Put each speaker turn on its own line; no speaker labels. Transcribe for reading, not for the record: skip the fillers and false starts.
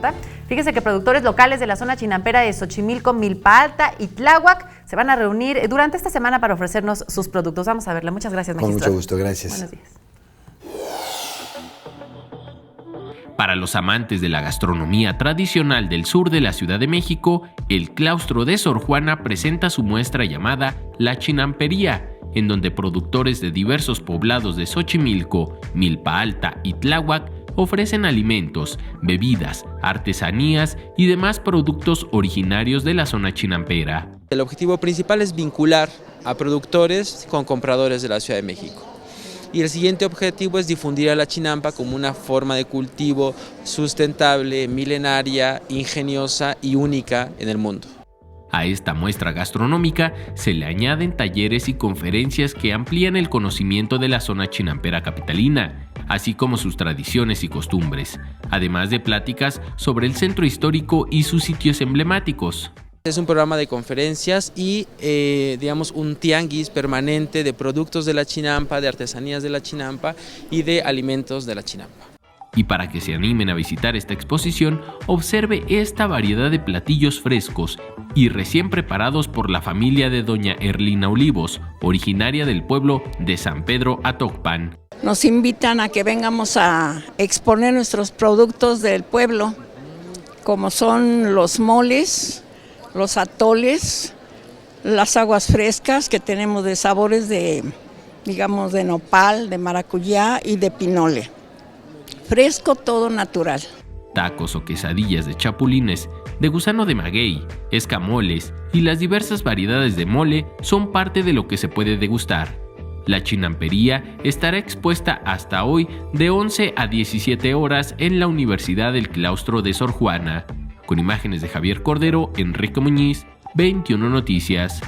nota. Fíjense que productores locales de la zona chinampera de Xochimilco, Milpa Alta y Tláhuac se van a reunir durante esta semana para ofrecernos sus productos. Vamos a verla. Muchas gracias, magistrado.
Con mucho gusto, gracias.
Buenos días.
Para los amantes de la gastronomía tradicional del sur de la Ciudad de México, el claustro de Sor Juana presenta su muestra llamada La Chinampería, en donde productores de diversos poblados de Xochimilco, Milpa Alta y Tláhuac ofrecen alimentos, bebidas, artesanías y demás productos originarios de la zona chinampera.
El objetivo principal es vincular a productores con compradores de la Ciudad de México. Y el siguiente objetivo es difundir a la chinampa como una forma de cultivo sustentable, milenaria, ingeniosa y única en el mundo.
A esta muestra gastronómica se le añaden talleres y conferencias que amplían el conocimiento de la zona chinampera capitalina, así como sus tradiciones y costumbres, además de pláticas sobre el centro histórico y sus sitios emblemáticos.
Es un programa de conferencias y, un tianguis permanente de productos de la chinampa, de artesanías de la chinampa y de alimentos de la chinampa.
Y para que se animen a visitar esta exposición, observe esta variedad de platillos frescos y recién preparados por la familia de doña Erlina Olivos, originaria del pueblo de San Pedro Atocpan.
Nos invitan a que vengamos a exponer nuestros productos del pueblo, como son los moles, los atoles, las aguas frescas que tenemos de sabores de nopal, de maracuyá y de pinole. Fresco, todo natural.
Tacos o quesadillas de chapulines, de gusano de maguey, escamoles y las diversas variedades de mole son parte de lo que se puede degustar. La chinampería estará expuesta hasta hoy de 11 a 17 horas en la Universidad del Claustro de Sor Juana. Con imágenes de Javier Cordero, Enrique Muñiz, 21 Noticias.